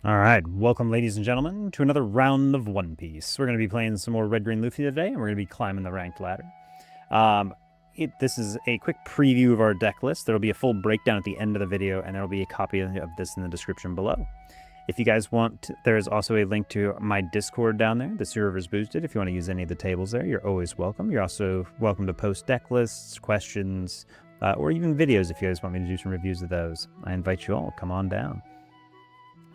Alright, welcome ladies and gentlemen to another round of One Piece. We're going to be playing some more Red Green Luffy today, and we're going to be climbing the ranked ladder. This is a quick preview of our deck list. There will be a full breakdown at the end of the video, and there will be a copy of this in the description below. If you guys want, there's also a link to my Discord down there. The server's boosted. If you want to use any of the tables there, you're always welcome. You're also welcome to post deck lists, questions, or even videos if you guys want me to do some reviews of those. I invite you all. Come on down.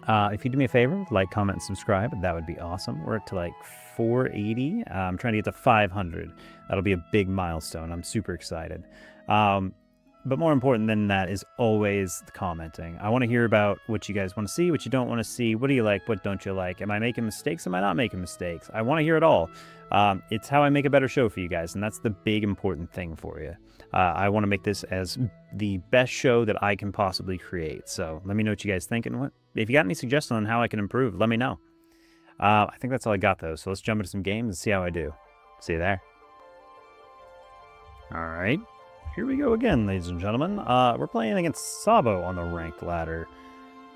If you do me a favor, like, comment, and subscribe, that would be awesome. We're up to like 480. I'm trying to get to 500. That'll be a big milestone. I'm super excited. But more important than that is always the commenting. I want to hear about what you guys want to see, what you don't want to see. What do you like? What don't you like? Am I making mistakes? Am I not making mistakes? I want to hear it all. It's how I make a better show for you guys, and that's the big important thing for you. I want to make this as the best show that I can possibly create. So let me know what you guys think, and if you got any suggestions on how I can improve, let me know. I think that's all I got, though. So let's jump into some games and see how I do. See you there. All right. Here we go again, ladies and gentlemen. We're playing against Sabo on the ranked ladder.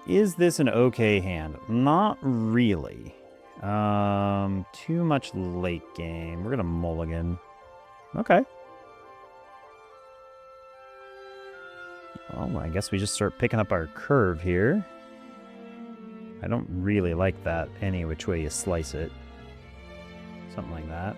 Is this an okay hand? Not really. Too much late game. We're going to mulligan. Okay. Well, I guess we just start picking up our curve here. I don't really like that any which way you slice it. Something like that.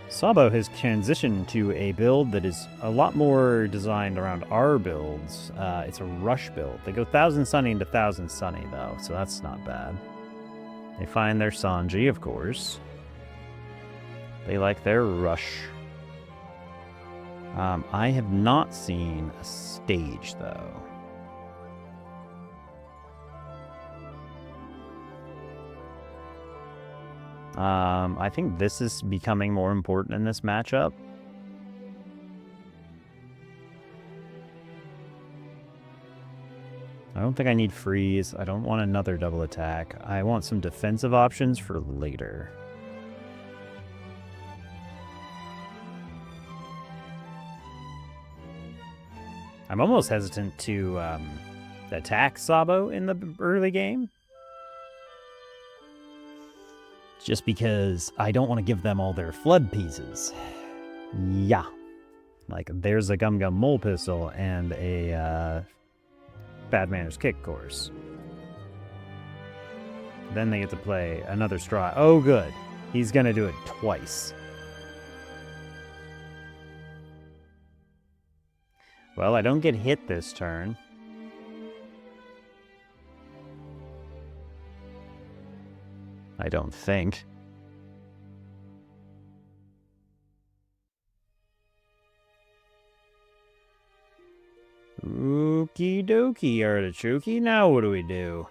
Sabo has transitioned to a build that is a lot more designed around our builds. It's a rush build. They go 1000 Sunny into 1000 Sunny, though, so that's not bad. They find their Sanji, of course. They like their rush. I have not seen a stage, though. I think this is becoming more important in this matchup. I don't think I need freeze. I don't want another double attack. I want some defensive options for later. I'm almost hesitant to attack Sabo in the early game. Just because I don't want to give them all their flood pieces. Yeah. Like, there's a Gum Gum Mole Pistol and a Bad Manners Kick Course. Then they get to play another straw. Oh, good. He's going to do it twice. Well, I don't get hit this turn. I don't think. Okie dokie, Artichoke. Now what do we do?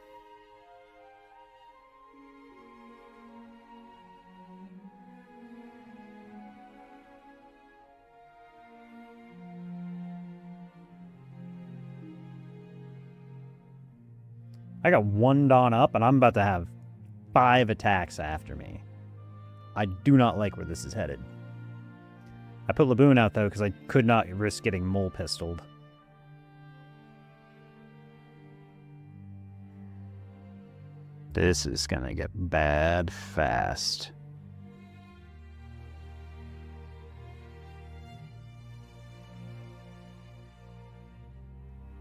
I got one Dawn up, and I'm about to have 5 attacks after me. I do not like where this is headed. I put Laboon out, though, because I could not risk getting Mole Pistoled. This is gonna get bad fast.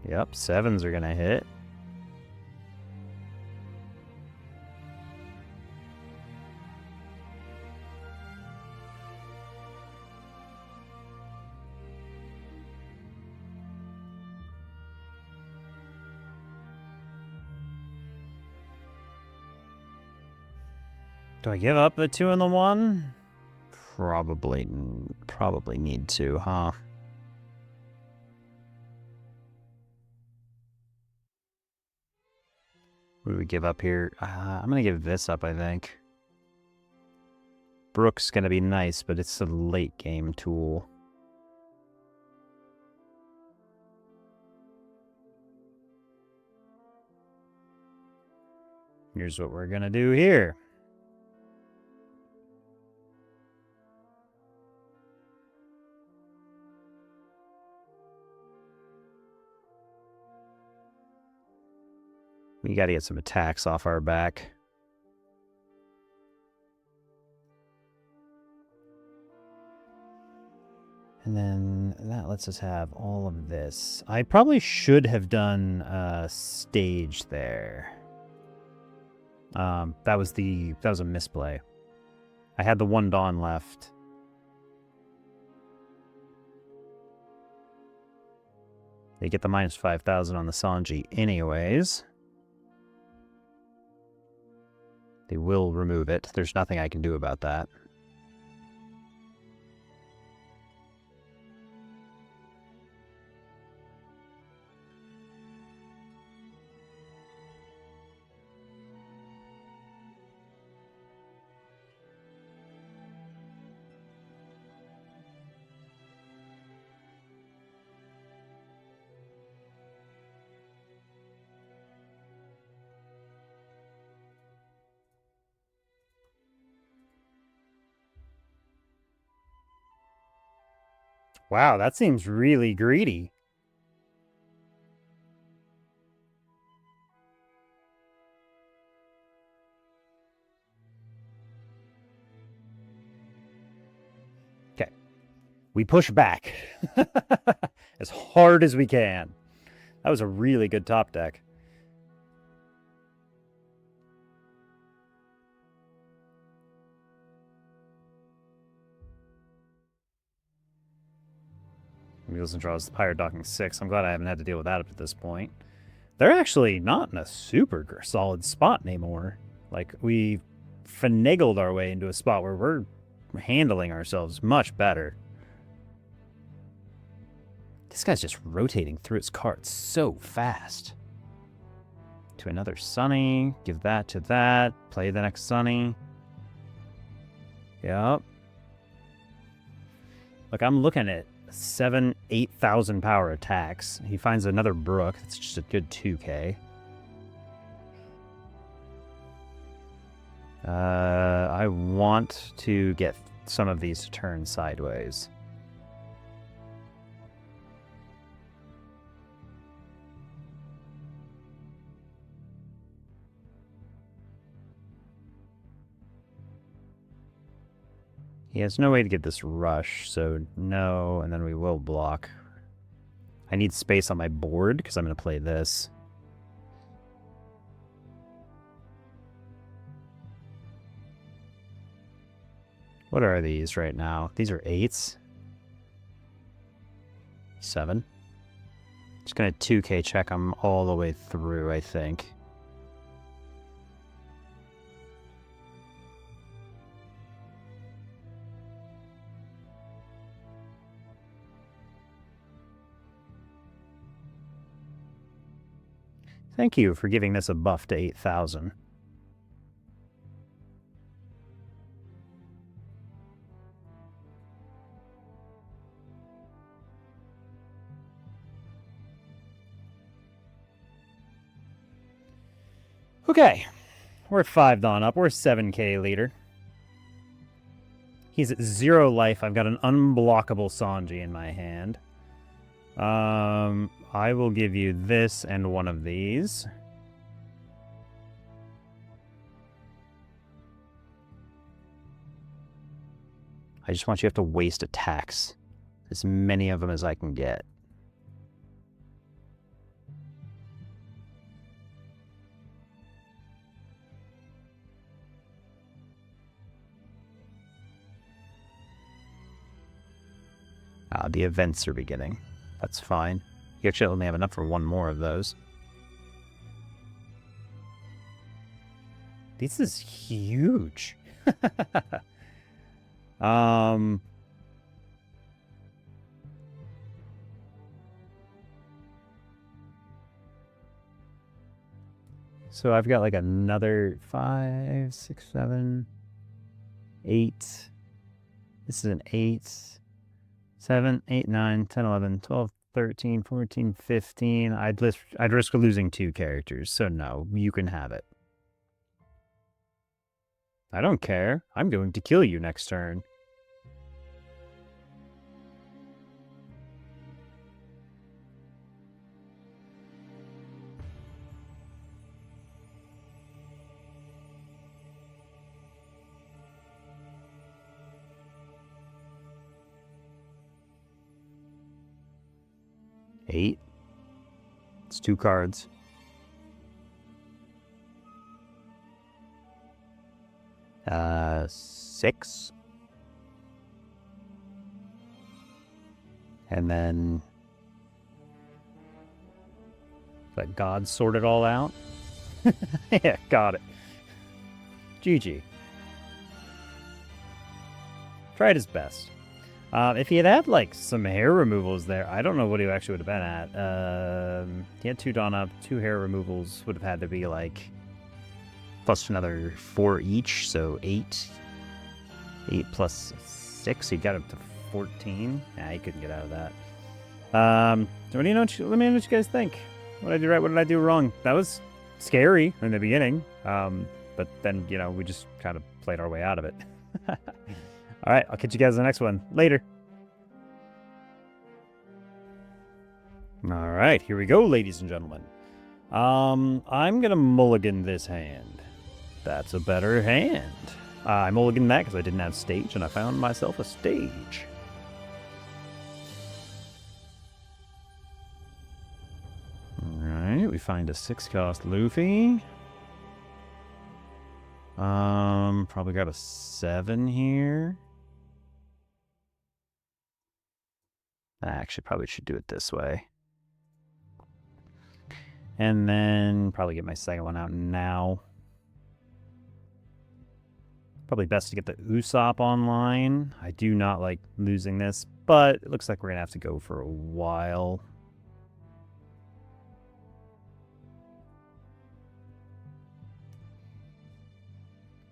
Yep, 7s are gonna hit. Do I give up the 2 and the 1? Probably need to, huh? What do we give up here? I'm going to give this up, I think. Brook's going to be nice, but it's a late game tool. Here's what we're going to do here. We got to get some attacks off our back. And then that lets us have all of this. I probably should have done a stage there. That was a misplay. I had the one Dawn left. They get the minus 5,000 on the Sanji anyways. They will remove it. There's nothing I can do about that. Wow, that seems really greedy. Okay. We push back as hard as we can. That was a really good top deck. Wheels and draws the Pirate Docking 6. I'm glad I haven't had to deal with that up to this point. They're actually not in a super solid spot anymore. Like, we finagled our way into a spot where we're handling ourselves much better. This guy's just rotating through his cards so fast. To another Sunny. Give that to that. Play the next Sunny. Yep. Look, I'm looking at 8,000 power attacks. He finds another Brook. That's just a good 2k. I want to get some of these to turn sideways. He has no way to get this rush, so no, and then we will block. I need space on my board because I'm going to play this. What are these right now? These are 8s. 7. Just going to 2k check them all the way through, I think. Thank you for giving this a buff to 8,000. Okay, we're 5 Dawn up. We're 7k leader. He's at 0 life. I've got an unblockable Sanji in my hand. I will give you this and one of these. I just want you to have to waste attacks. As many of them as I can get. The events are beginning. That's fine. You actually only have enough for one more of those. This is huge. So I've got like another 5, 6, 7, 8. This is an 8. 7, 8, 9, 10, 11, 12, 13, 14, 15. I'd risk losing 2 characters, so no, you can have it. I don't care. I'm going to kill you next turn. 8. It's 2 cards. Uh, 6. And then let God sort it all out. Yeah, got it. GG. Tried his best. If he had like some hair removals there, I don't know what he actually would have been at. He had 2 Dawn Up, 2 hair removals would have had to be like plus another 4 each, so 8. 8 plus 6, he got up to 14. Nah, he couldn't get out of that. What do you know? Let me know what you guys think. What did I do right? What did I do wrong? That was scary in the beginning. But then, you know, we just kind of played our way out of it. All right, I'll catch you guys in the next one. Later. All right, here we go, ladies and gentlemen. I'm going to mulligan this hand. That's a better hand. I mulliganed that because I didn't have stage, and I found myself a stage. Alright, we find a 6-cost Luffy. Probably got a 7 here. I actually probably should do it this way. And then probably get my second one out now. Probably best to get the Usopp online. I do not like losing this, but it looks like we're going to have to go for a while.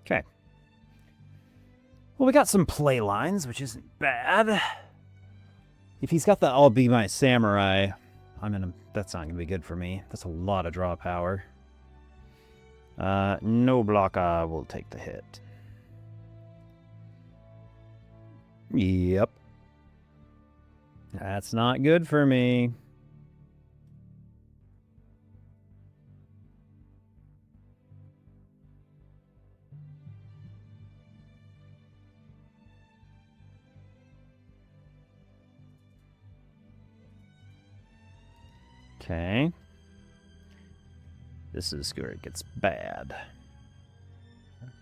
Okay. Well, we got some play lines, which isn't bad. If he's got the I'll be my samurai, that's not going to be good for me. That's a lot of draw power. No blocker will take the hit. Yep. That's not good for me. Okay. This is where it gets bad.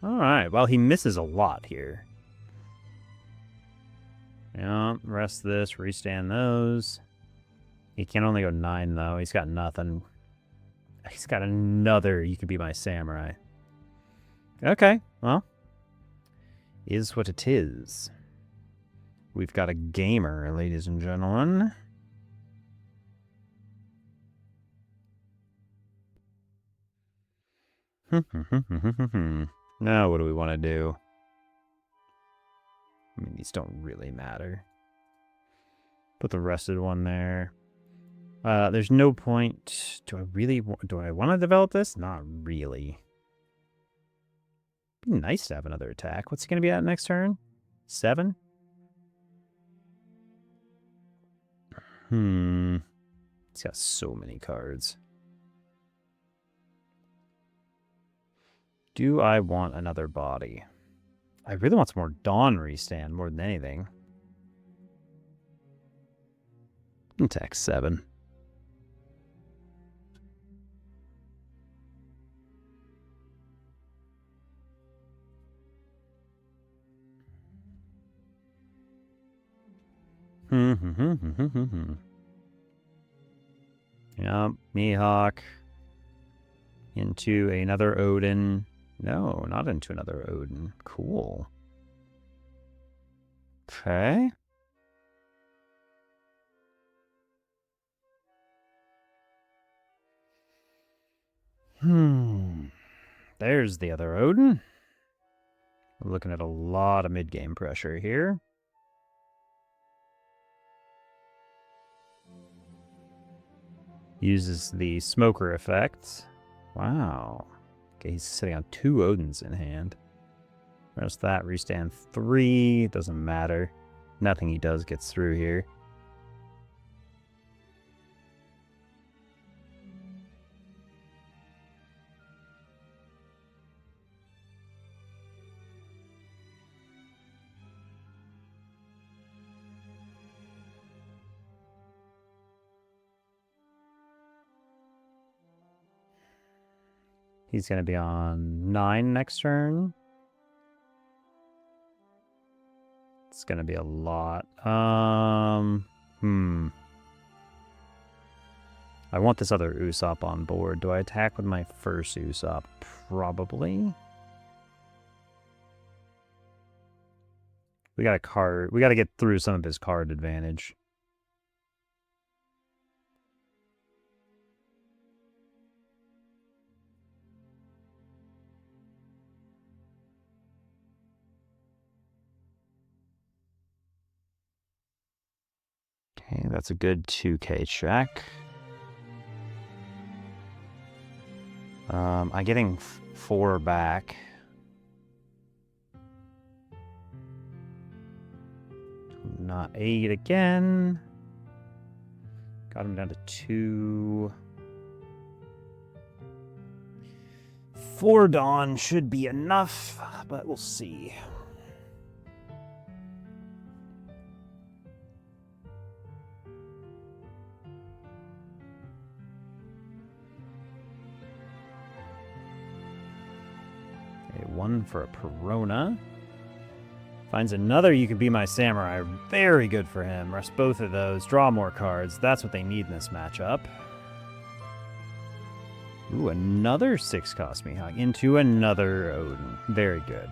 Alright, well, he misses a lot here. Yeah, rest this, restand those. He can only go 9, though. He's got nothing. He's got another You Could Be My Samurai. Okay, well. Is what it is. We've got a gamer, ladies and gentlemen. Now, what do we want to do? I mean, these don't really matter. Put the rested one there. There's no point. Do I want to develop this? Not really. Be nice to have another attack. What's he going to be at next turn? 7? He's got so many cards. Do I want another body? I really want some more Dawn restand more than anything. Attack 7. Yep, Mihawk. Into another Odin. No, not into another Odin. Cool. Okay. There's the other Odin. We're looking at a lot of mid-game pressure here. Uses the smoker effect. Wow. Okay, he's sitting on 2 Odins in hand. Rest that, restand 3. Doesn't matter. Nothing he does gets through here. He's going to be on 9 next turn. It's going to be a lot. I want this other Usopp on board. Do I attack with my first Usopp? Probably. We got a card. We got to get through some of his card advantage. Okay, that's a good 2K check. I'm getting 4 back. Not 8 again. Got him down to 2. 4 Dawn should be enough, but we'll see. Okay, 1 for a Perona. Finds another You Can Be My Samurai. Very good for him. Rest both of those. Draw more cards. That's what they need in this matchup. Ooh, another 6-cost Mihawk into another Odin. Very good.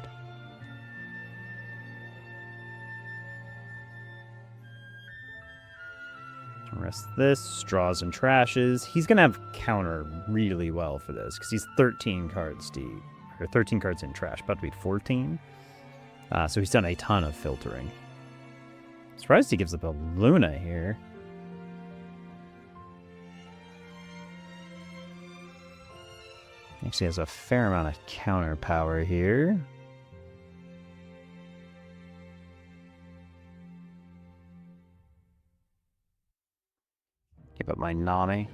Rest this. Draws and trashes. He's going to have counter really well for this because he's 13 cards deep. Or 13 cards in trash. About to be 14. So he's done a ton of filtering. Surprised he gives up a Luna here. Actually has a fair amount of counter power here. Give up my Nami.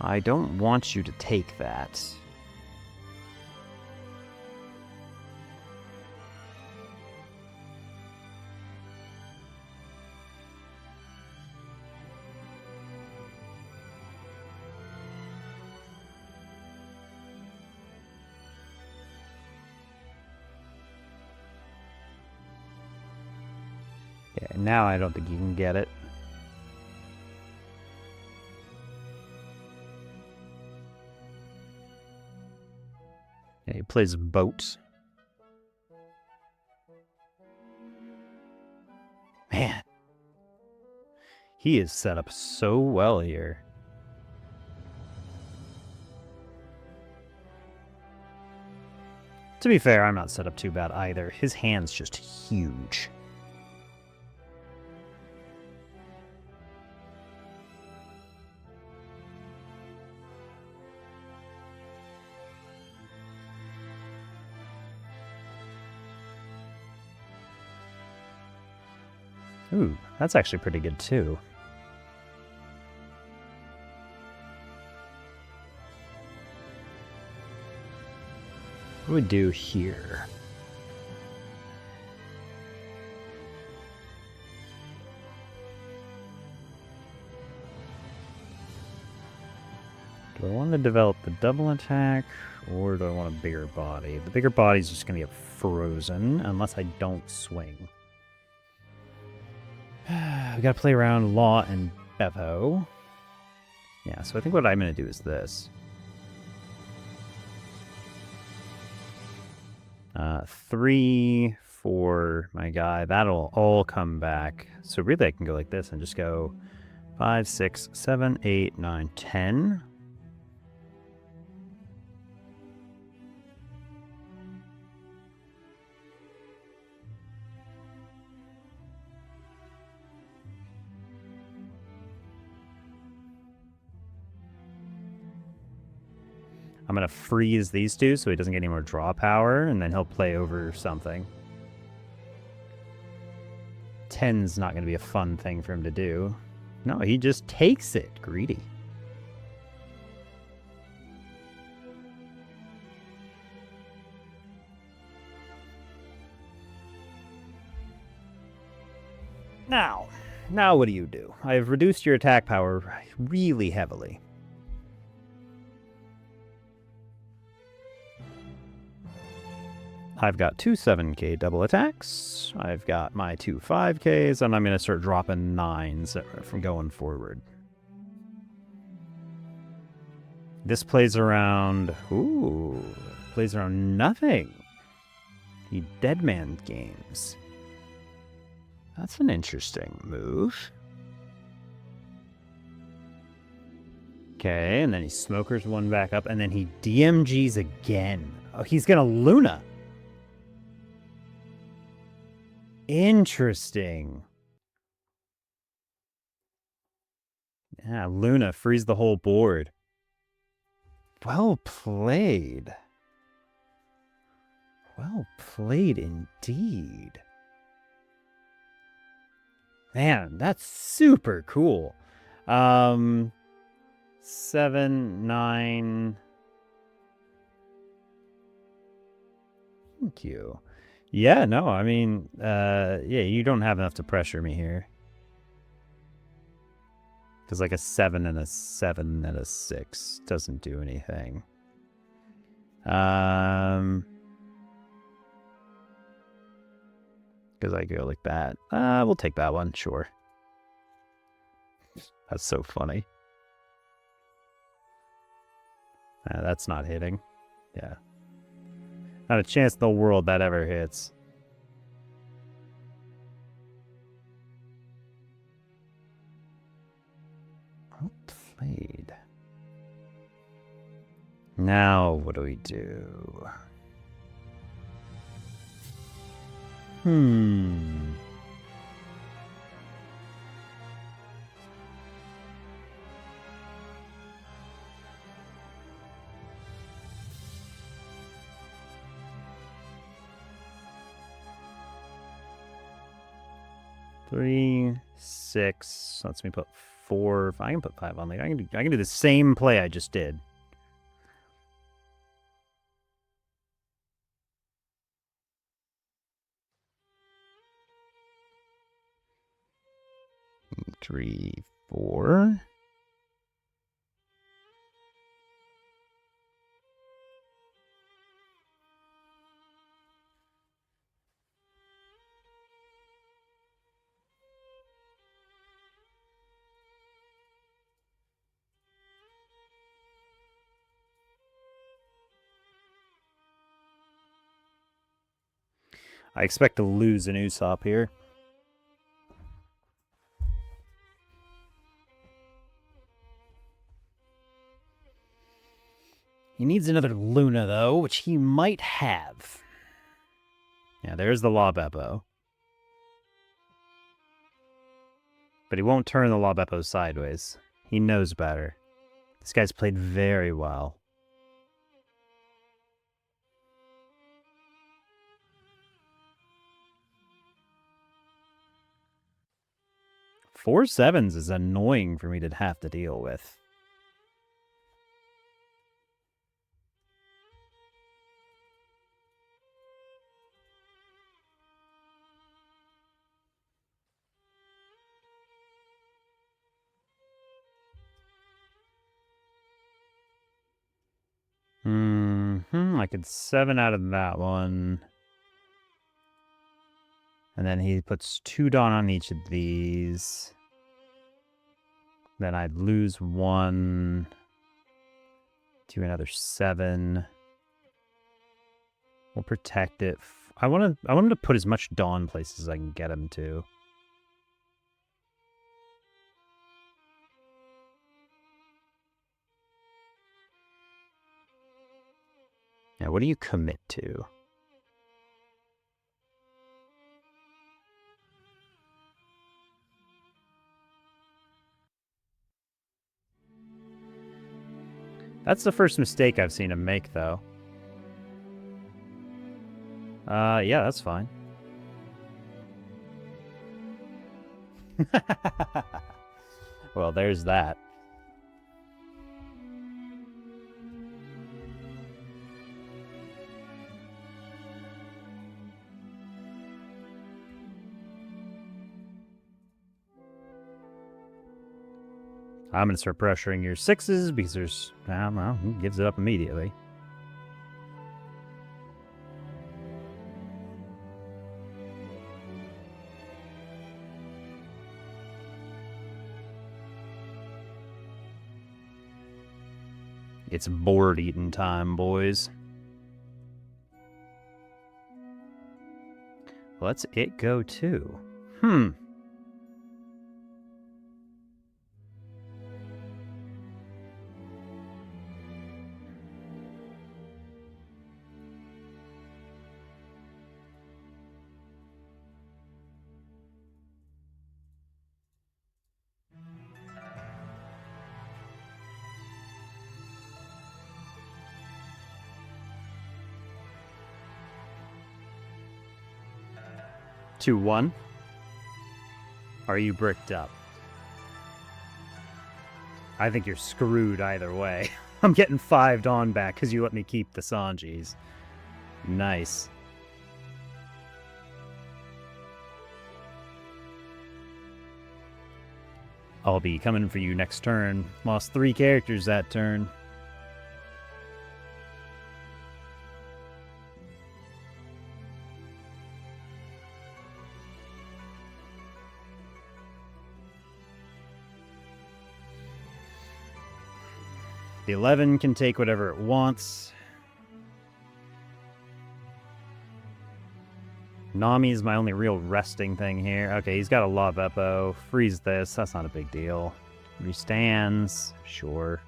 I don't want you to take that. Yeah, now I don't think you can get it. Yeah, he plays boat. Man. He is set up so well here. To be fair, I'm not set up too bad either. His hand's just huge. Ooh, that's actually pretty good too. What do we do here? Do I want to develop the double attack, or do I want a bigger body? The bigger body is just going to get frozen, unless I don't swing. We gotta play around Law and Bevo. Yeah, so I think what I'm gonna do is this. 3 for my guy. That'll all come back. So really I can go like this and just go 5, 6, 7, 8, 9, 10. I'm going to freeze these two so he doesn't get any more draw power, and then he'll play over something. 10's not going to be a fun thing for him to do. No, he just takes it. Greedy. Now what do? I have reduced your attack power really heavily. I've got two 7k double attacks. I've got my two 5ks, and I'm going to start dropping 9s from going forward. This plays around... Ooh, plays around nothing. The Deadman games. That's an interesting move. Okay, and then he smokers one back up, and then he DMGs again. Oh, he's gonna Luna. Interesting. Yeah, Luna frees the whole board. Well played. Well played indeed. Man, that's super cool. 7, 9. Thank you. Yeah, no, I mean, yeah, you don't have enough to pressure me here. Because like a 7 and a 7 and a 6 doesn't do anything. Because I go like that. We'll take that one, sure. That's so funny. That's not hitting. Yeah. Not a chance in the world that ever hits. Well played. Now, what do we do? Three, 6. Lets me put 4. I can put 5 on there. I can do the same play I just did. Three, 4. I expect to lose an Usopp here. He needs another Luna, though, which he might have. Yeah, there's the Law Beppo. But he won't turn the Law Beppo sideways. He knows better. This guy's played very well. Four 7s is annoying for me to have to deal with. I could 7 out of that one. And then he puts 2 Dawn on each of these. Then I'd lose 1 to another 7. We'll protect it. I want him to put as much Dawn places as I can get him to. Now, what do you commit to? That's the first mistake I've seen him make, though. Yeah, that's fine. Well, there's that. I'm going to start pressuring your 6s because there's... well, he gives it up immediately. It's board eating time, boys. Let's it go too. 2-1. Are you bricked up? I think you're screwed either way. I'm getting 5 Dawn back because you let me keep the Sanjis. Nice. I'll be coming for you next turn. Lost 3 characters that turn. The 11 can take whatever it wants. Nami is my only real resting thing here. Okay, he's got a Law of Eppo. Freeze this. That's not a big deal. Restands. Sure.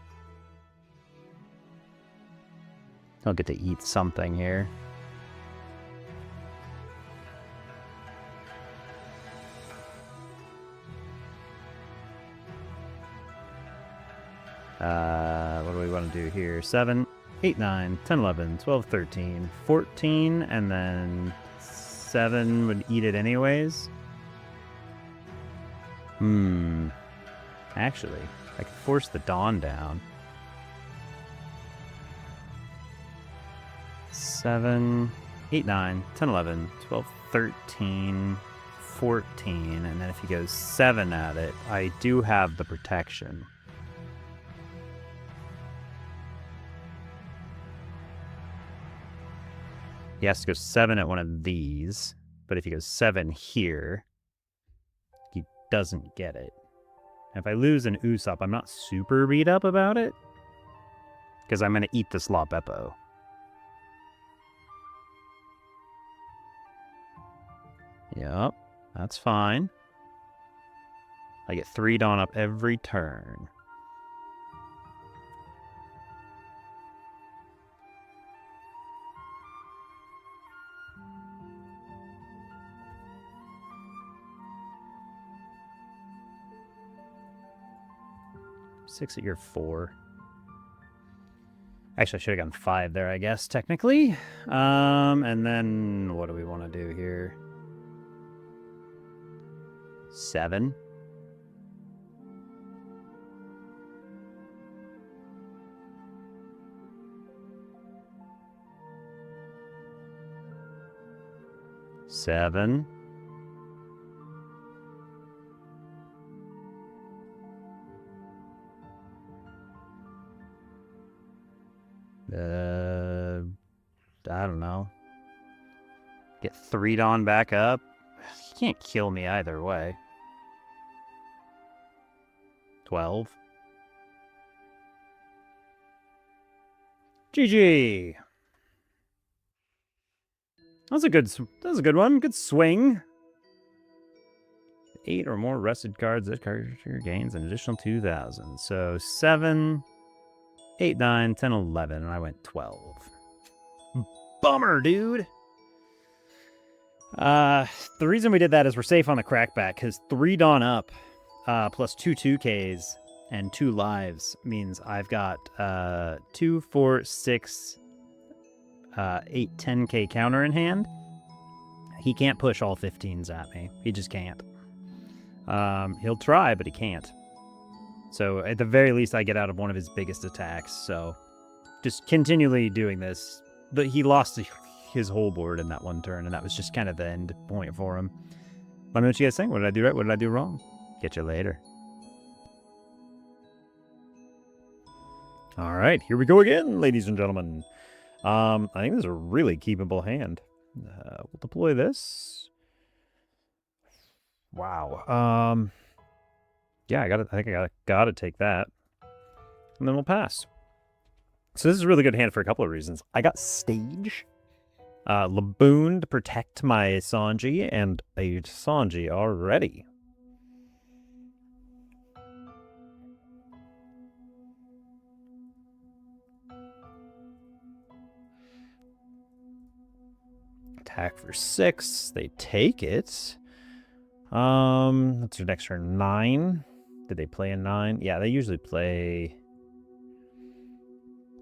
He'll get to eat something here. What do we want to do here? 7, 8, 9, 10, 11, 12, 13, 14, and then 7 would eat it anyways. Actually, I could force the Dawn down. 7, 8, 9, 10, 11, 12, 13, 14, and then if he goes 7 at it, I do have the protection. He has to go 7 at one of these, but if he goes 7 here, he doesn't get it. And if I lose an Usopp, I'm not super beat up about it, because I'm going to eat this Law Beppo. Yep, that's fine. I get 3 Dawn up every turn. Six at your 4. Actually, I should have gone 5 there, I guess, technically. And then what do we want to do here? 7. Seven. I don't know. Get 3 Dawn back up. He can't kill me either way. 12. GG. That was a good one. Good swing. 8 or more rested cards. That character gains an additional 2,000. So 7, 8, 9, 10, 11, and I went 12. Bummer, dude. The reason we did that is we're safe on the crackback, because 3 Dawn up plus 2 2Ks and 2 lives means I've got 2, 4, 6, 8, 10K counter in hand. He can't push all 15s at me. He just can't. He'll try, but he can't. So at the very least, I get out of one of his biggest attacks. So just continually doing this. But he lost his whole board in that one turn, and that was just kind of the end point for him. Let me know what you guys think. What did I do right? What did I do wrong? Catch you later. All right, here we go again, ladies and gentlemen. I think this is a really keepable hand. We'll deploy this. Wow. Yeah, I think I gotta take that. And then we'll pass. So this is a really good hand for a couple of reasons. I got Stage, Laboon to protect my Sanji, and a Sanji already. Attack for 6. They take it. That's their next turn. 9. Did they play a 9? Yeah, they usually play...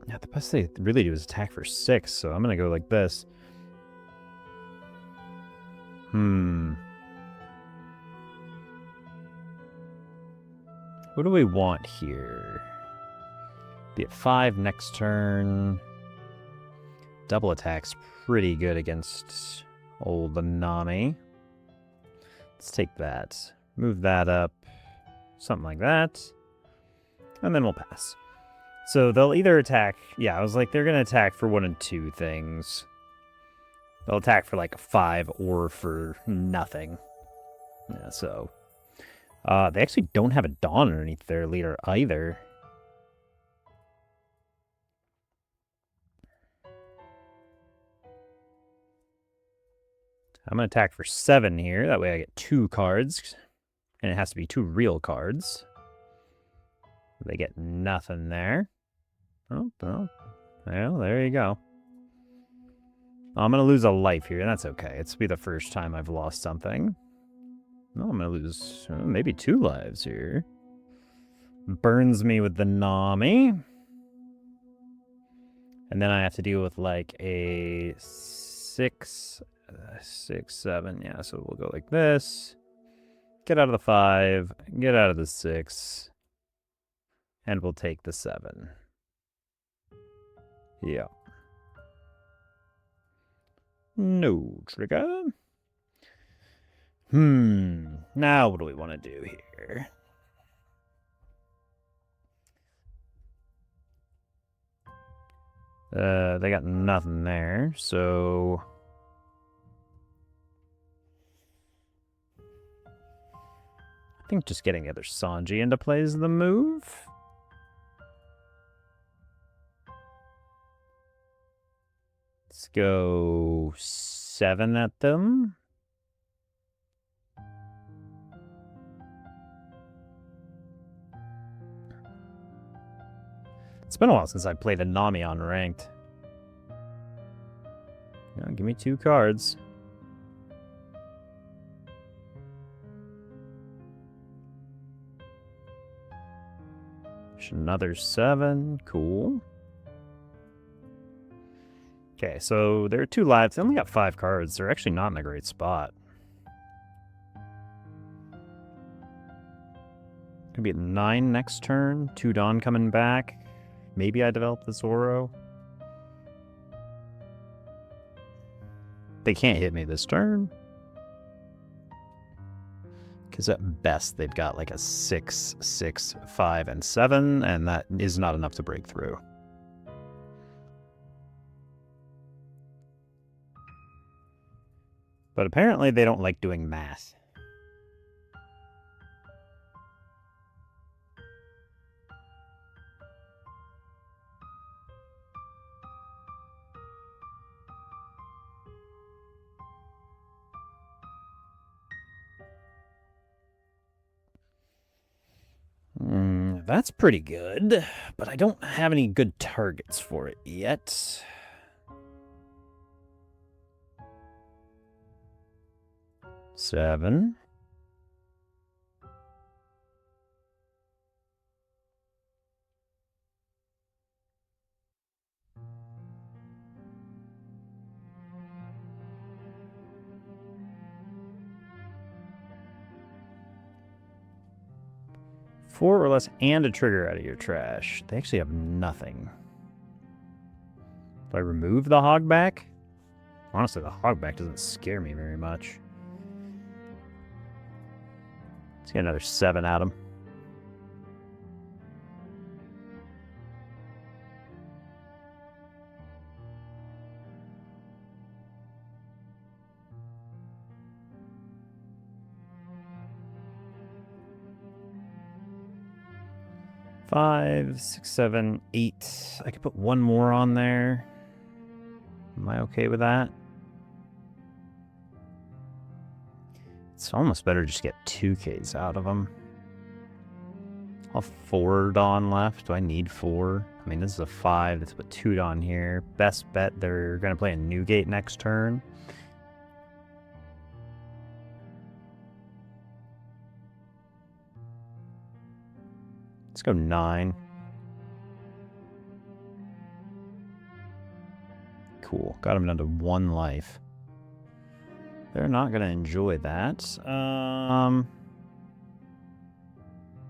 Yeah, the best they really do is attack for 6, so I'm gonna go like this. What do we want here? Be at 5 next turn. Double attack's pretty good against old Nami. Let's take that. Move that up. Something like that. And then we'll pass. So they'll either attack... Yeah, I was like, they're going to attack for 1 and 2 things. They'll attack for like a 5 or for nothing. Yeah, so... they actually don't have a Dawn underneath their leader either. I'm going to attack for 7 here. That way I get 2 cards. And it has to be 2 real cards. They get nothing there. Oh, well, there you go. I'm going to lose a life here, and that's okay. It's be the first time I've lost something. No, I'm going to lose maybe 2 lives here. Burns me with the Nami. And then I have to deal with like a 6, 7. Yeah, so we'll go like this. Get out of the 5. Get out of the 6. And we'll take the 7. Yeah. No trigger. Now what do we want to do here? They got nothing there, so... I think just getting the other Sanji into play is the move. Let's go 7 at them. It's been a while since I played a Nami on ranked. Yeah, give me 2 cards. There's another 7. Cool. Okay, so there are 2 lives. They only got 5 cards. They're actually not in a great spot. Gonna be at 9 next turn. 2 Dawn coming back. Maybe I develop the Zoro. They can't hit me this turn. Because at best, they've got like a 6, 6, 5, and 7, and that is not enough to break through. But apparently they don't like doing math. That's pretty good, but I don't have any good targets for it yet. Seven. Four or less and a trigger out of your trash. They actually have nothing. Do I remove the hogback? Honestly, the hogback doesn't scare me very much. Let's get another 7 at him. 5, 6, 7, 8. I could put one more on there. Am I okay with that? It's almost better to just get 2Ks out of them. I'll have 4 Dawn left. Do I need 4? I mean, this is a 5. Let's put 2 Dawn here. Best bet, they're going to play a new gate next turn. Let's go 9. Cool. Got him down to 1 life. They're not going to enjoy that.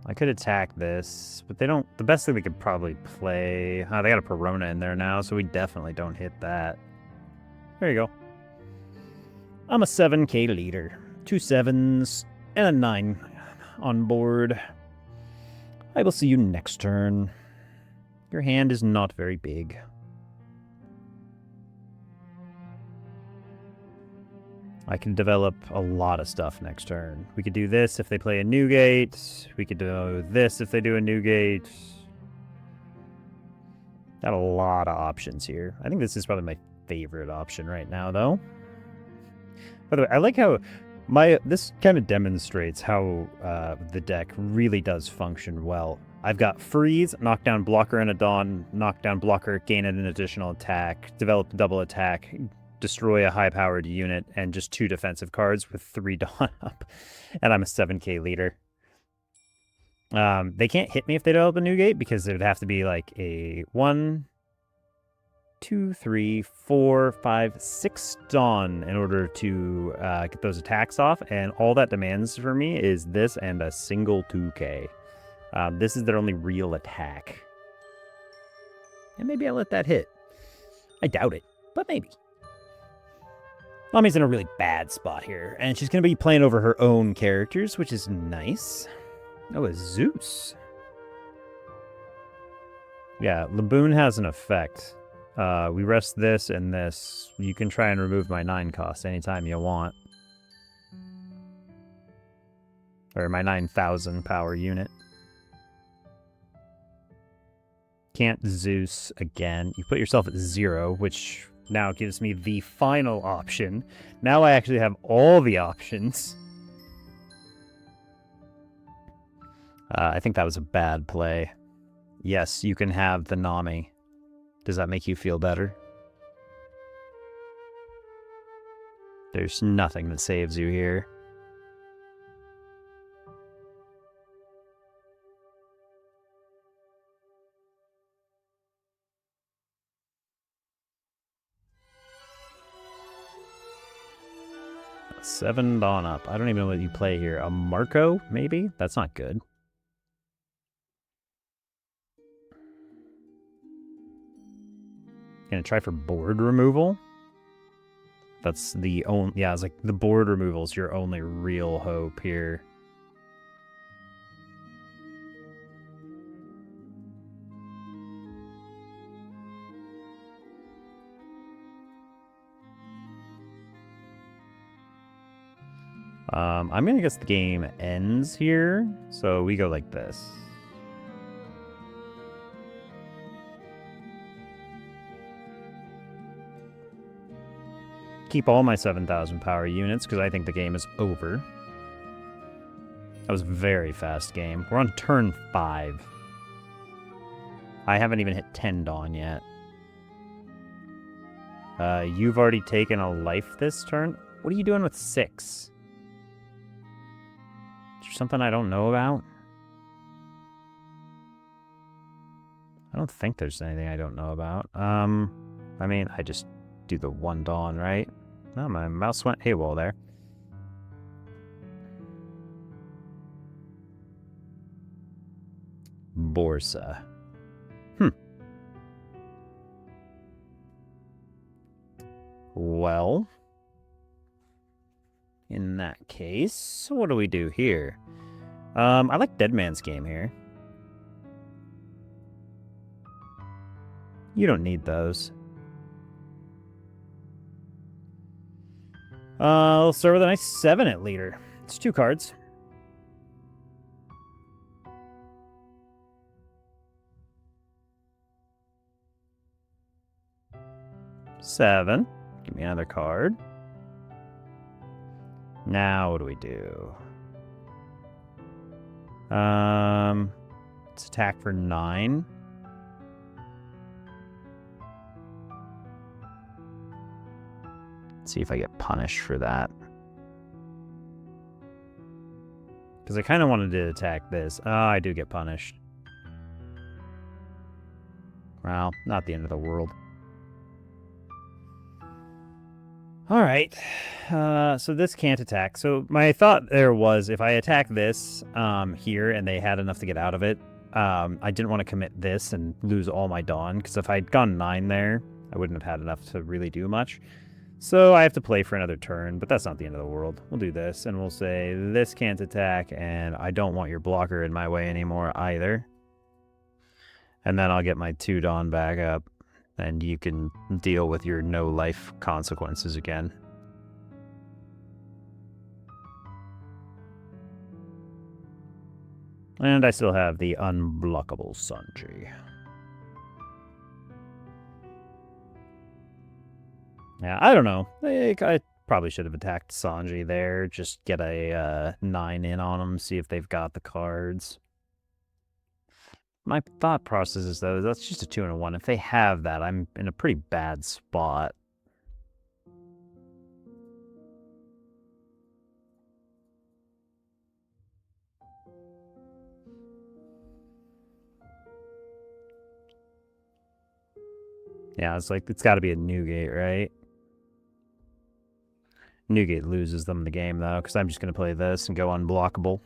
I could attack this, but they don't... The best thing we could probably play... they got a Perona in there now, so we definitely don't hit that. There you go. I'm a 7K leader. 2 7s and a 9 on board. I will see you next turn. Your hand is not very big. I can develop a lot of stuff next turn. We could do this if they play a new gate. We could do this if they do a new gate. Got a lot of options here. I think this is probably my favorite option right now, though. By the way, I like how this kind of demonstrates how the deck really does function well. I've got freeze, knockdown blocker and a Dawn, knockdown blocker, gain an additional attack, develop a double attack, destroy a high-powered unit, and just 2 defensive cards with 3 Dawn up. And I'm a 7K leader. They can't hit me if they develop a new gate, because it would have to be like a 1, 2, 3, 4, 5, 6 Dawn in order to get those attacks off. And all that demands for me is this and a single 2K. This is their only real attack. And maybe I'll let that hit. I doubt it, but maybe. Nami's in a really bad spot here, and she's going to be playing over her own characters, which is nice. Oh, a Zeus. Yeah, Laboon has an effect. We rest this and this. You can try and remove my 9 cost anytime you want. Or my 9,000 power unit. Can't Zeus again. You put yourself at 0, which... now gives me the final option. Now I actually have all the options. I think that was a bad play. Yes, you can have the Nami. Does that make you feel better? There's nothing that saves you here. Seven Dawn up. I don't even know what you play here. A Marco, maybe? That's not good. Gonna try for board removal. That's the only... yeah, it's like the board removal is your only real hope here. I'm gonna guess the game ends here, so we go like this. Keep all my 7,000 power units, because I think the game is over. That was a very fast game. We're on turn 5. I haven't even hit 10 Dawn yet. You've already taken a life this turn? What are you doing with 6? Is there something I don't know about? I don't think there's anything I don't know about. I mean, I just do the 1 Dawn, right? No, my mouse went AWOL there. Borsa. Well, in that case, what do we do here? I like Dead Man's Game here. You don't need those. I'll start with a nice 7 at leader. It's 2 cards. 7. Give me another card. Now what do we do? Let's attack for 9. Let's see if I get punished for that. Because I kind of wanted to attack this. Oh, I do get punished. Well, not the end of the world. Alright. So this can't attack. So my thought there was, if I attack this here and they had enough to get out of it, I didn't want to commit this and lose all my Dawn. Because if I'd gone 9 there, I wouldn't have had enough to really do much. So I have to play for another turn, but that's not the end of the world. We'll do this, and we'll say this can't attack, and I don't want your blocker in my way anymore either. And then I'll get my 2 Dawn back up, and you can deal with your no-life consequences again. And I still have the unblockable Sanji. Yeah, I don't know. I probably should have attacked Sanji there. Just get a 9 in on them, see if they've got the cards. My thought process is, though, that's just a 2 and a 1. If they have that, I'm in a pretty bad spot. Yeah, it's like, it's got to be a Newgate, right? Newgate loses them the game, though, because I'm just going to play this and go unblockable.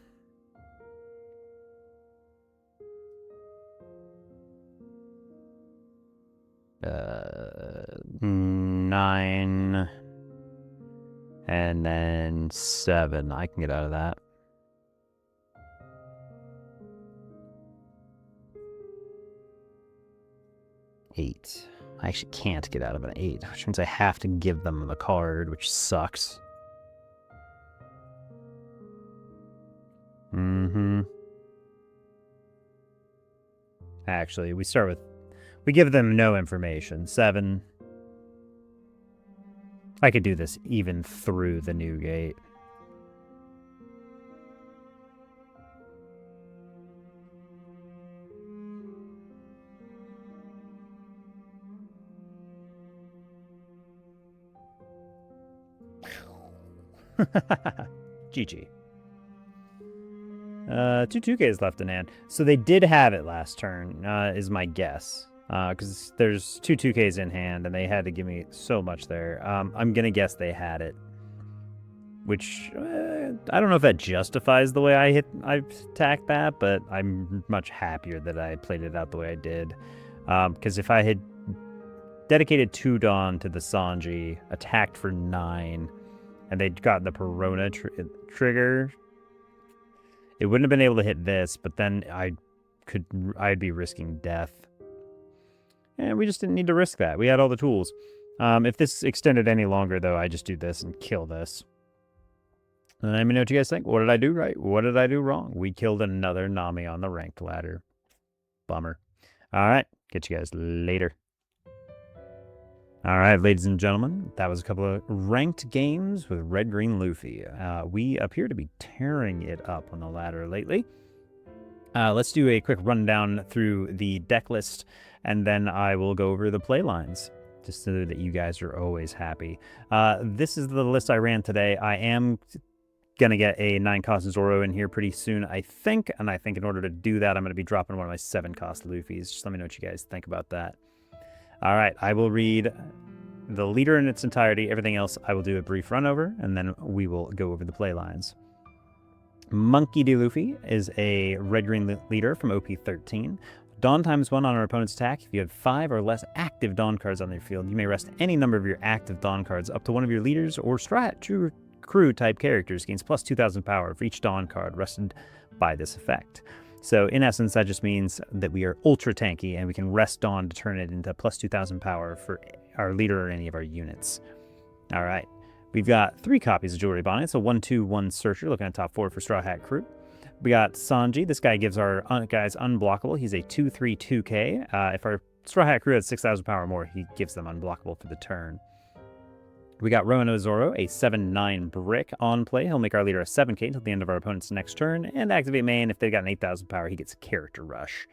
Uh, 9. And then 7. I can get out of that. Eight. I actually can't get out of an 8, which means I have to give them the card, which sucks. Actually, we give them no information. 7. I could do this even through the Newgate. GG. 2 2Ks left in hand. So they did have it last turn, is my guess. Because there's 2 2Ks in hand, and they had to give me so much there. I'm going to guess they had it. Which, I don't know if that justifies the way I attacked that, but I'm much happier that I played it out the way I did. Because if I had dedicated 2 Dawn to the Sanji, attacked for 9, and they'd gotten the Perona trigger, it wouldn't have been able to hit this, but then I'd be risking death. And we just didn't need to risk that. We had all the tools. If this extended any longer, though, I just do this and kill this. And let me know what you guys think. What did I do right? What did I do wrong? We killed another Nami on the ranked ladder. Bummer. All right. Catch you guys later. All right, ladies and gentlemen, that was a couple of ranked games with Red Green Luffy. We appear to be tearing it up on the ladder lately. Let's do a quick rundown through the deck list, and then I will go over the play lines, just so that you guys are always happy. This is the list I ran today. I am going to get a 9-cost Zoro in here pretty soon, I think, and I think in order to do that, I'm going to be dropping one of my 7-cost Luffys. Just let me know what you guys think about that. All right, I will read the leader in its entirety. Everything else, I will do a brief run over, and then we will go over the play lines. Monkey D. Luffy is a red-green leader from OP13. Dawn times 1 on our opponent's attack. If you have 5 or less active Dawn cards on your field, you may rest any number of your active Dawn cards up to one of your leaders or strat crew type characters. Gains plus 2,000 power for each Dawn card rested by this effect. So in essence, that just means that we are ultra tanky and we can rest Dawn to turn it into plus 2,000 power for our leader or any of our units. All right. We've got 3 copies of Jewelry Bonnet. So 1/2/1 Searcher, looking at top 4 for Straw Hat Crew. We got Sanji. This guy gives our guys unblockable. He's a 2/3/2K. If our Straw Hat Crew has 6,000 power or more, he gives them unblockable for the turn. We got Roanoke Zoro, a 7/9 brick on play. He'll make our leader a 7k until the end of our opponent's next turn, and activate main. If they've got an 8,000 power, he gets Character Rush.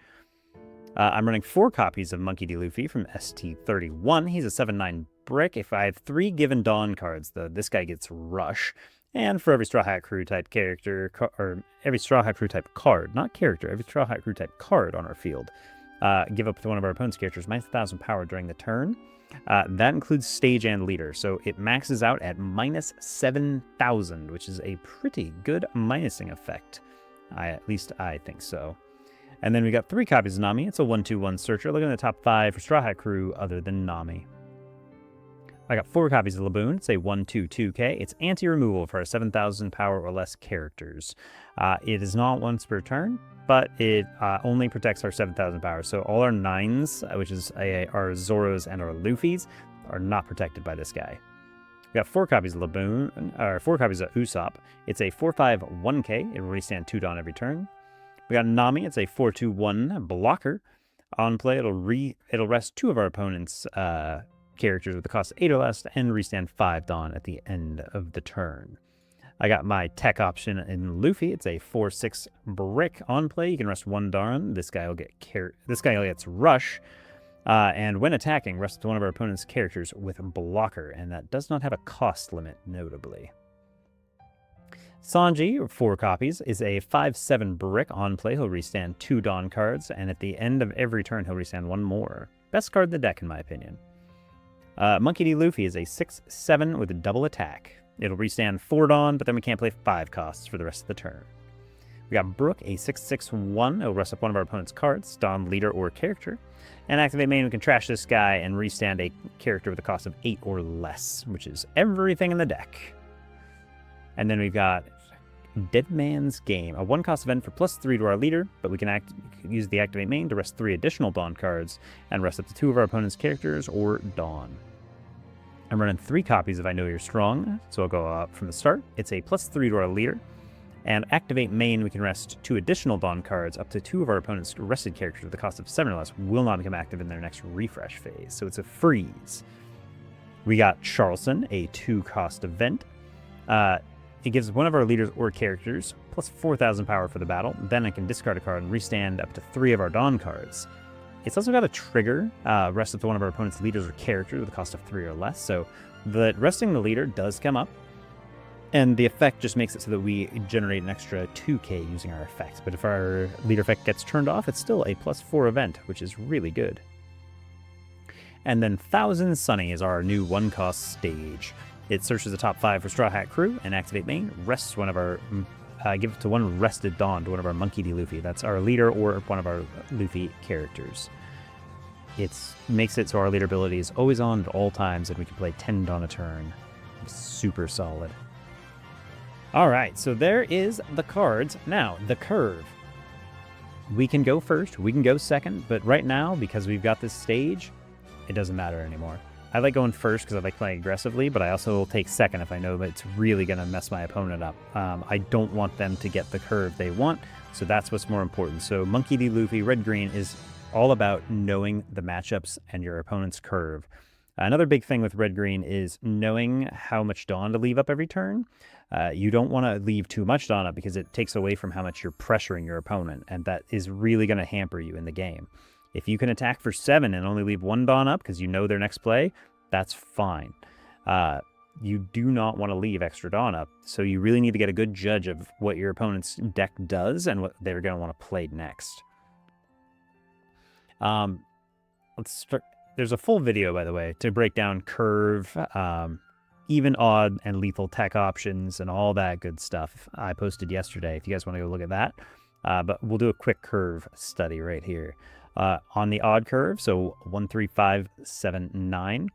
I'm running 4 copies of Monkey D. Luffy from ST31. He's a 7/9 brick. If I have 3 given Dawn cards, though, this guy gets Rush. And for every Straw Hat Crew type character, or every Straw Hat Crew type card, not character, every Straw Hat Crew type card on our field, give up to one of our opponent's characters minus 1,000 power during the turn. That includes stage and leader, so it maxes out at minus 7,000, which is a pretty good minusing effect. At least I think so. And then we got 3 copies of Nami. It's a 1/2/1 searcher. Look at the top 5 for Straw Hat Crew other than Nami. I got 4 copies of Laboon. It's a 1/2/2k. It's anti-removal for our 7,000 power or less characters. It is not once per turn, but it only protects our 7,000 power. So all our 9s, which is our Zoros and our Luffys, are not protected by this guy. We got 4 copies of Laboon, or 4 copies of Usopp. It's a 4/5/1k. It will restand 2 Dawn every turn. We got Nami. It's a 4/2/1 blocker. On play, it'll rest 2 of our opponent's characters with a cost of 8 or less and restand 5 Dawn at the end of the turn. I got my tech option in Luffy. It's a 4/6 brick on play. You can rest 1 Dawn. This guy gets Rush. And when attacking, rest one of our opponent's characters with blocker, and that does not have a cost limit, notably. Sanji, 4 copies, is a 5/7 brick on play. He'll restand 2 Dawn cards, and at the end of every turn, he'll restand 1 more. Best card in the deck, in my opinion. Monkey D. Luffy is a 6/7 with a double attack. It'll restand 4 Dawn, but then we can't play 5 costs for the rest of the turn. We got Brook, a 6/6/1. It'll rest up one of our opponent's cards, Dawn, leader, or character. And activate main, we can trash this guy and restand a character with a cost of 8 or less, which is everything in the deck. And then we've got Dead Man's Game, a 1-cost event for +3 to our leader, but we can use the activate main to rest 3 additional Dawn cards and rest up to 2 of our opponent's characters or Dawn. I'm running 3 copies of I Know You're Strong, so I'll go up from the start. It's a +3 to our leader, and activate main, we can rest 2 additional Dawn cards up to 2 of our opponent's rested characters with a cost of 7 or less will not become active in their next refresh phase, so it's a freeze. We got Charleston, a 2-cost event. It gives one of our leaders or characters plus 4,000 power for the battle. Then I can discard a card and restand up to 3 of our Dawn cards. It's also got a trigger, rest up to one of our opponent's leaders or characters with a cost of 3 or less. So the resting the leader does come up, and the effect just makes it so that we generate an extra 2k using our effect. But if our leader effect gets turned off, it's still a +4 event, which is really good. And then Thousand Sunny is our new 1-cost stage. It searches the top 5 for Straw Hat Crew and activate main, rests one of our, give it to 1 rested Dawn to one of our Monkey D. Luffy. That's our leader or one of our Luffy characters. It makes it so our leader ability is always on at all times, and we can play 10 Dawn a turn. Super solid. All right, so there is the cards. Now, the curve. We can go first, we can go second, but right now, because we've got this stage, it doesn't matter anymore. I like going first because I like playing aggressively, but I also will take second if I know that it's really going to mess my opponent up. I don't want them to get the curve they want, so that's what's more important. So Monkey D. Luffy, red-green, is all about knowing the matchups and your opponent's curve. Another big thing with red-green is knowing how much Dawn to leave up every turn. You don't want to leave too much Dawn up because it takes away from how much you're pressuring your opponent, and that is really going to hamper you in the game. If you can attack for 7 and only leave 1 Dawn up because you know their next play, that's fine. You do not want to leave extra Dawn up, so you really need to get a good judge of what your opponent's deck does and what they're going to want to play next. Let's start. There's a full video, by the way, to break down curve, even, odd, and lethal tech options and all that good stuff. I posted yesterday if you guys want to go look at that. But we'll do a quick curve study right here. On the odd curve, so 1, 3, 5, 7, 9,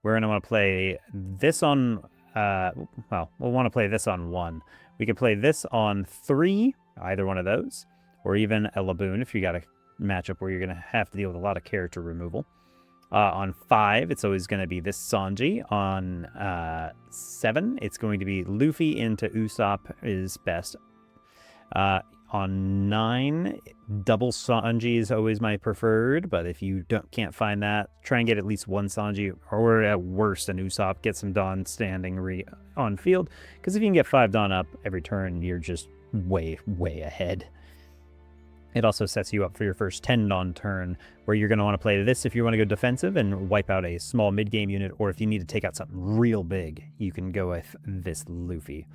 we're going to want to play this on, we'll want to play this on 1. We can play this on 3, either one of those, or even a Laboon if you got a matchup where you're going to have to deal with a lot of character removal. On 5, it's always going to be this Sanji. On 7, it's going to be Luffy into Usopp is best. On 9, double Sanji is always my preferred, but if you can't find that, try and get at least one Sanji, or at worst an Usopp, get some Dawn standing on field, because if you can get 5 Dawn up every turn, you're just way ahead. It also sets you up for your first 10 Dawn turn, where you're going to want to play this if you want to go defensive and wipe out a small mid-game unit, or if you need to take out something real big, you can go with this Luffy.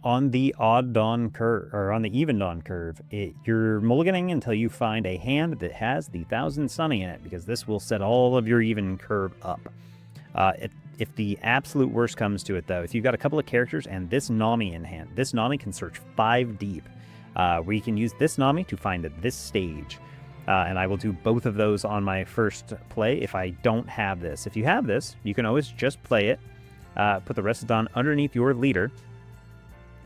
On the odd Dawn curve, or on the even Dawn curve, you're mulliganing until you find a hand that has the 1000 Sunny in it, because this will set all of your even curve up. If the absolute worst comes to it, though, if you've got a couple of characters and this Nami in hand, this Nami can search 5 deep, where you can use this Nami to find this stage. And I will do both of those on my first play if I don't have this. If you have this, you can always just play it, put the rest of Dawn underneath your leader,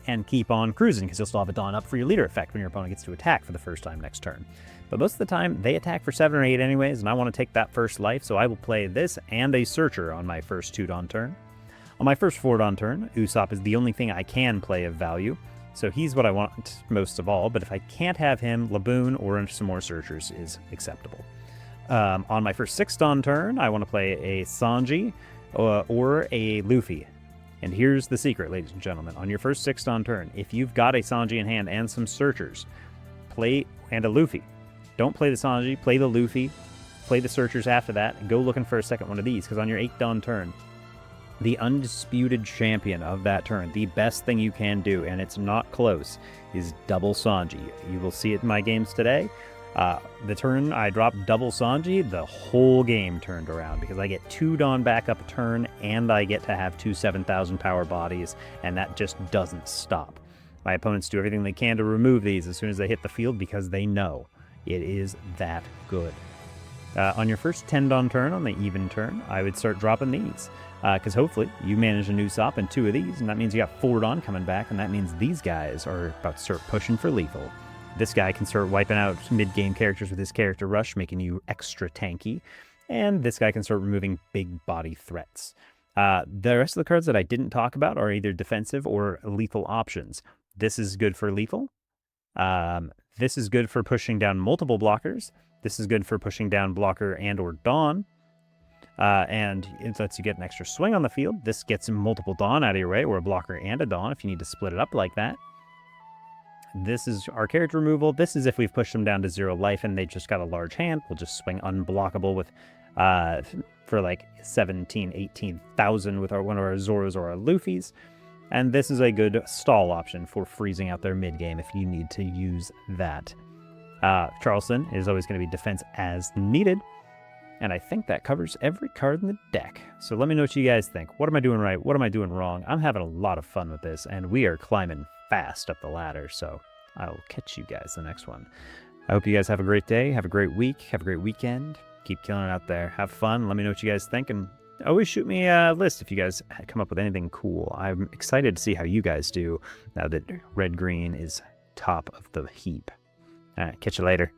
and keep on cruising, because you'll still have a Dawn up for your leader effect when your opponent gets to attack for the first time next turn. But most of the time, they attack for 7 or 8 anyways, and I want to take that first life, so I will play this and a Searcher on my first 2 Dawn turn. On my first 4 Dawn turn, Usopp is the only thing I can play of value, so he's what I want most of all, but if I can't have him, Laboon or some more Searchers is acceptable. On my first 6 Dawn turn, I want to play a Sanji or a Luffy. And here's the secret, ladies and gentlemen. On your first 6 Dawn turn, if you've got a Sanji in hand and some Searchers, and a Luffy. Don't play the Sanji, play the Luffy, play the Searchers after that, and go looking for a second one of these, because on your 8th Dawn turn, the undisputed champion of that turn, the best thing you can do, and it's not close, is double Sanji. You will see it in my games today. The turn I dropped double Sanji, the whole game turned around, because I get 2 Dawn back up a turn, and I get to have 2 7,000 power bodies, and that just doesn't stop. My opponents do everything they can to remove these as soon as they hit the field, because they know it is that good. On your first 10 Dawn turn, on the even turn, I would start dropping these, because hopefully you manage a Usopp and 2 of these, and that means you got 4 Dawn coming back, and that means these guys are about to start pushing for lethal. This guy can start wiping out mid-game characters with his character rush, making you extra tanky. And this guy can start removing big body threats. The rest of the cards that I didn't talk about are either defensive or lethal options. This is good for lethal. This is good for pushing down multiple blockers. This is good for pushing down blocker and or Dawn. And it lets you get an extra swing on the field. This gets multiple Dawn out of your way, or a blocker and a Dawn if you need to split it up like that. This is our character removal. This is if we've pushed them down to 0 life and they just got a large hand. We'll just swing unblockable with for like 17, 18,000 with one of our Zoros or our Luffys. And this is a good stall option for freezing out their mid-game if you need to use that. Charleston is always going to be defense as needed. And I think that covers every card in the deck. So let me know what you guys think. What am I doing right? What am I doing wrong? I'm having a lot of fun with this, and we are climbing fast up the ladder. So I will catch you guys the next one. I hope you guys have a great day. Have a great week. Have a great weekend. Keep killing it out there. Have fun. Let me know what you guys think. And always shoot me a list if you guys come up with anything cool. I'm excited to see how you guys do now that red-green is top of the heap. All right, catch you later.